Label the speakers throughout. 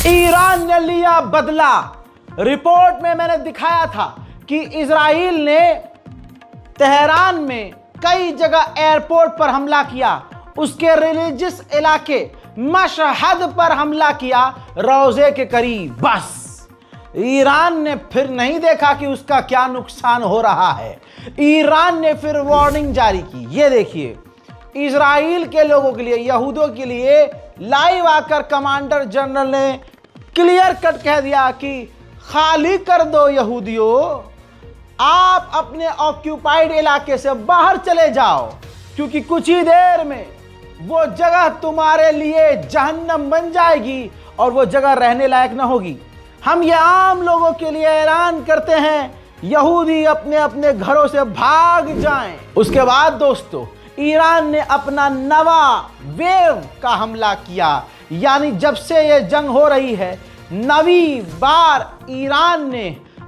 Speaker 1: Iran ने लिया बदला। रिपोर्ट में मैंने दिखाया था कि इजराइल ने तेहरान में कई जगह एयरपोर्ट पर हमला किया, उसके रिलीजियस इलाके मशहद पर हमला किया, रोजे के करीब। बस ईरान ने फिर नहीं देखा कि उसका क्या नुकसान हो रहा है। ईरान ने फिर वार्निंग जारी की। ये देखिए, इजराइल के लोगों के लिए, यहूदियों के लिए लाइव आकर कमांडर जनरल ने क्लियर कट कह दिया कि खाली कर दो यहूदियों, आप अपने ऑक्यूपाइड इलाके से बाहर चले जाओ, क्योंकि कुछ ही देर में वो जगह तुम्हारे लिए जहन्नम बन जाएगी और वो जगह रहने लायक न होगी। हम ये आम लोगों के लिए ऐलान करते हैं, यहूदी अपने अपने घरों से भाग जाएं। उसके बाद दोस्तों, ईरान ने अपना नवा वेव का हमला किया। यानी जब से ये जंग हो रही है, नवी बार ईरान ने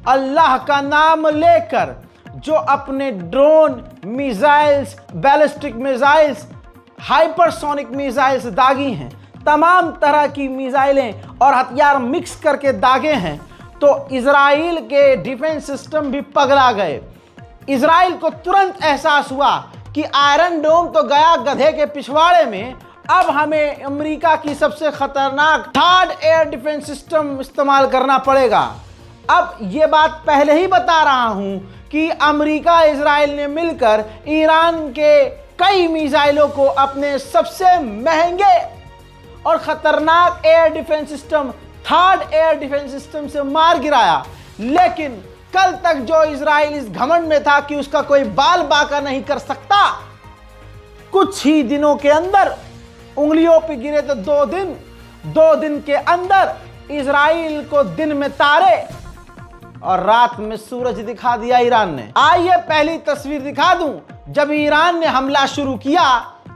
Speaker 1: अल्लाह का नाम लेकर जो अपने drone, missiles, ballistic missiles, hypersonic missiles दागी हैं, तमाम तरह की मिसाइलें और हथियार मिक्स करके दागे हैं, तो इजराइल के डिफेंस सिस्टम भी पगला गए। इजराइल को तुरंत एहसास हुआ कि आयरन डोम तो गया गधे के पिछवाड़े में, अब हमें अमेरिका की सबसे खतरनाक थर्ड एयर डिफेंस सिस्टम इस्तेमाल करना पड़ेगा। अब ये बात पहले ही बता रहा हूं कि अमेरिका इजराइल ने मिलकर ईरान के कई मिसाइलों को अपने सबसे महंगे और खतरनाक air defence system, third air defence system से मार गिराया। लेकिन कल तक जो इजराइल इस घमंड में था कि उसका कोई बाल बाका नहीं कर सकता, कुछ ही दिनों के अंदर, उंगलियों पे गिरे तो 2 दिन के अंदर इजराइल को दिन में तारे और रात में सूरज दिखा दिया ईरान ने। आइए पहली तस्वीर दिखा दूं। जब ईरान ने हमला शुरू किया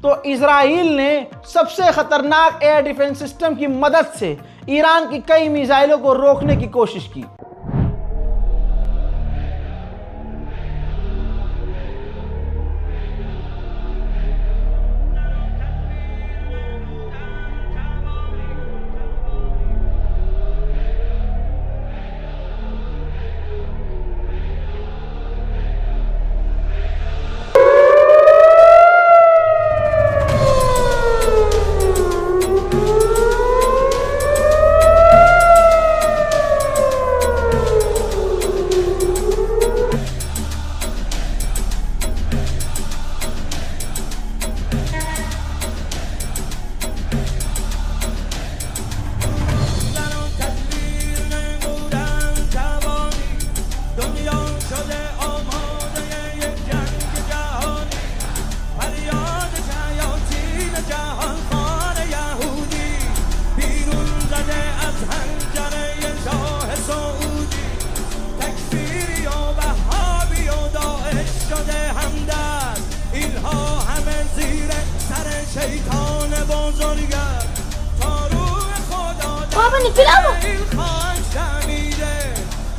Speaker 1: तो इजराइल ने सबसे खतरनाक एयर डिफेंस सिस्टम की मदद से ईरान की कई मिसाइलों को रोकने की कोशिश की।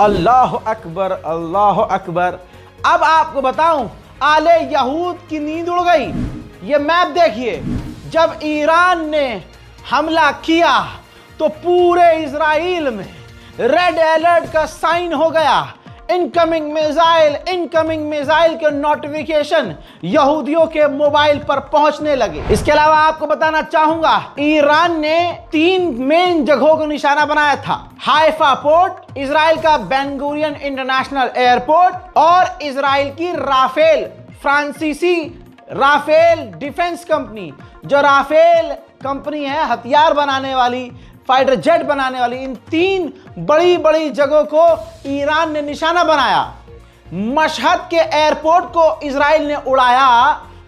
Speaker 1: अल्लाह अकबर अल्लाह अकबर। अब आपको बताऊं, आले यहूद की नींद उड़ गई। ये मैप देखिए, जब ईरान ने हमला किया तो पूरे इजराइल में रेड अलर्ट का साइन हो गया। इनकमिंग मिसाइल के नोटिफिकेशन यहूदियों के मोबाइल पर पहुंचने लगे। इसके अलावा आपको बताना चाहूंगा, ईरान ने 3 मेन जगहों को निशाना बनाया था। हाइफा पोर्ट, इजराइल का बेन गुरियन इंटरनेशनल एयरपोर्ट और इजराइल की राफेल, फ्रांसीसी राफेल डिफेंस कंपनी, जो राफेल कंपनी है हथियार बनाने वाली, फाइटर जेट बनाने वाली, इन 3 बड़ी बड़ी जगहों को ईरान ने निशाना बनाया। मशहद के एयरपोर्ट को इजराइल ने उड़ाया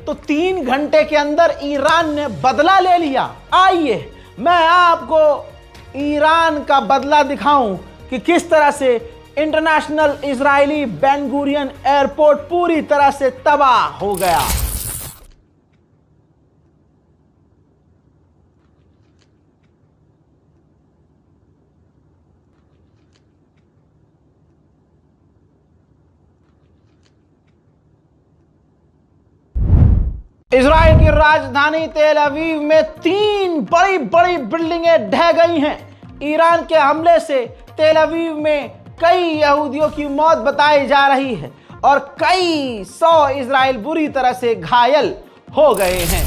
Speaker 1: तो 3 घंटे के अंदर ईरान ने बदला ले लिया। आइए मैं आपको ईरान का बदला दिखाऊं कि किस तरह से international Israeli Ben Gurion airport पूरी तरह से तबाह हो गया। इजराइल की राजधानी तेल अवीव में 3 बड़ी बड़ी बिल्डिंगें ढह गई हैं। ईरान के हमले से तेल अवीव में कई यहूदियों की मौत बताई जा रही है और कई 100 इजराइल बुरी तरह से घायल हो गए हैं।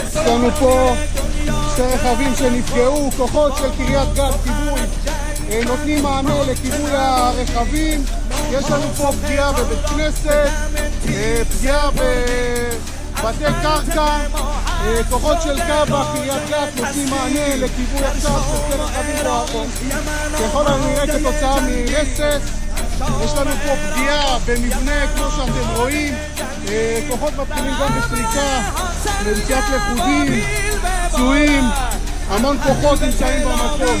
Speaker 2: יש פה 2 רכבים שנפגעו, כוחות של קריית גת כיבוי נותנים מענה לכיבוי הרכבים. יש לנו פה פגיעה בבית כנסת, פגיעה בבתי קרקע, כוחות של כב"ה קריית גת נותנים מענה לכיבוי עכשיו של 2 רכבים בוערים, ככל הנראה כתוצאה מרסס. יש לנו פה פגיעה במבנה כמו שאתם רואים, כוחות מתחילים גם בסריקה, למציאת לכודים, פצועים, המון כוחות נמצאים במקום.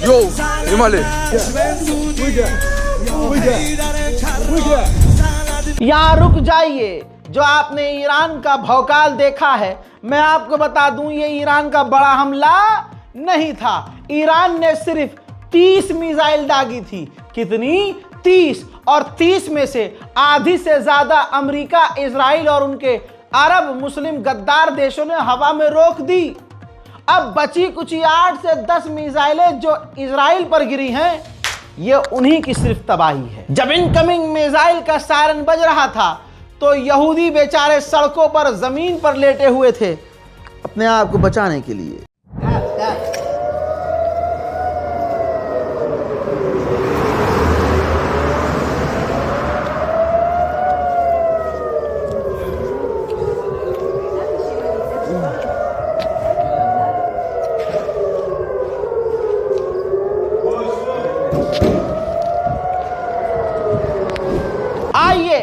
Speaker 3: Yo, Himalay.
Speaker 1: यहाँ रुक जाइए। जो आपने ईरान का भौकाल देखा है, मैं आपको बता दूं ये ईरान का बड़ा हमला नहीं था। ईरान ने सिर्फ 30 मिसाइल दागी थी। कितनी? 30। और 30 में से आधी से ज्यादा अमेरिका, इजराइल और उनके अरब मुस्लिम गद्दार देशों ने हवा में रोक दी। अब बची कुछ 8 से 10 मिसाइलें जो इजराइल पर गिरी हैं, ये उन्हीं की सिर्फ तबाही है। जब इनकमिंग मिसाइल का सायरन बज रहा था तो यहूदी बेचारे सड़कों पर, जमीन पर लेटे हुए थे अपने आप को बचाने के लिए। आइए,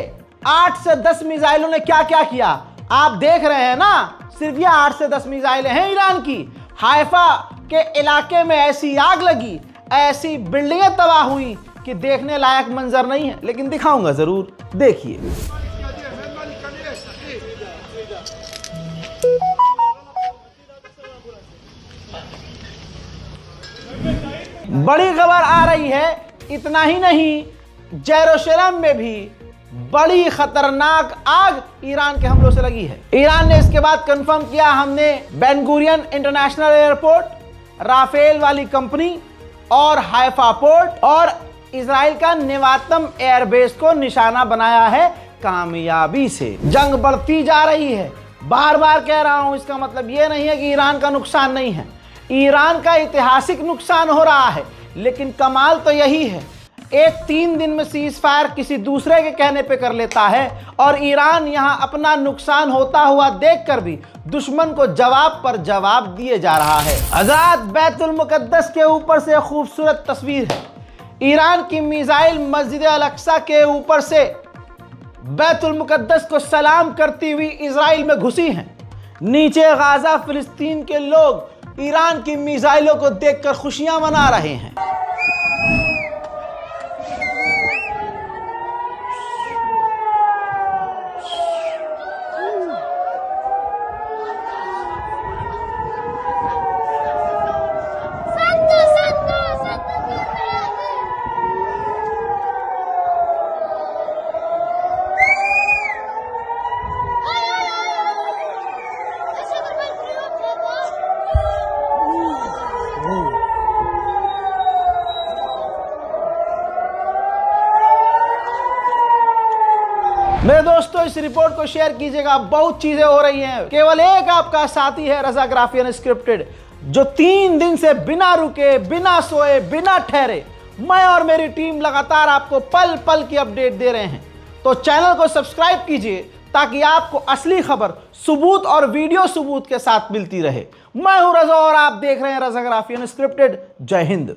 Speaker 1: 8 से 10 मिसाइलों ने क्या क्या किया आप देख रहे हैं ना। सिर्फ ये 8 से 10 मिसाइलें हैं ईरान की। हाइफा के इलाके में ऐसी आग लगी, ऐसी बिल्डिंगें तबाह हुई कि देखने लायक मंजर नहीं है, लेकिन दिखाऊंगा जरूर, देखिए। बड़ी खबर आ रही है। इतना ही नहीं, जेरूसलम में भी बड़ी खतरनाक आग ईरान के हमलों से लगी है। ईरान ने इसके बाद कंफर्म किया, हमने Ben Gurion international airport, Rafael वाली कंपनी और हाइफा पोर्ट और इजराइल का नेवातम एयरबेस को निशाना बनाया है कामयाबी से। जंग बढ़ती जा रही है। बार बार कह रहा हूं, इसका मतलब यह नहीं है कि ईरान का नुकसान नहीं है। ईरान का ऐतिहासिक नुकसान हो रहा है, लेकिन कमाल तो यही है, एक 3 दिन में सीज फायर किसी दूसरे के कहने पे कर लेता है और ईरान यहां अपना नुकसान होता हुआ देखकर भी दुश्मन को जवाब पर जवाब दिए जा रहा है। हज़रात, बैतुल मुकद्दस के ऊपर से खूबसूरत तस्वीर है। ईरान की मिसाइल मस्जिद अल अक्सा के ऊपर से बैतुल मुकद्दस को सलाम करती हुई इजराइल में घुसी हैं। नीचे गाजा फिलिस्तीन के लोग ईरान की मिसाइलों को देखकर खुशियां मना रहे हैं। मेरे दोस्तों, इस रिपोर्ट को शेयर कीजिएगा। बहुत चीजें हो रही हैं। केवल एक आपका साथी है रजा ग्राफी अनस्क्रिप्टेड, जो 3 दिन से बिना रुके, बिना सोए, बिना ठहरे, मैं और मेरी टीम लगातार आपको पल पल की अपडेट दे रहे हैं। तो चैनल को सब्सक्राइब कीजिए ताकि आपको असली खबर सबूत और वीडियो सबूत के साथ मिलती रहे। मैं हूं रजा और आप देख रहे हैं रजा ग्राफी अनस्क्रिप्टेड। जय हिंद।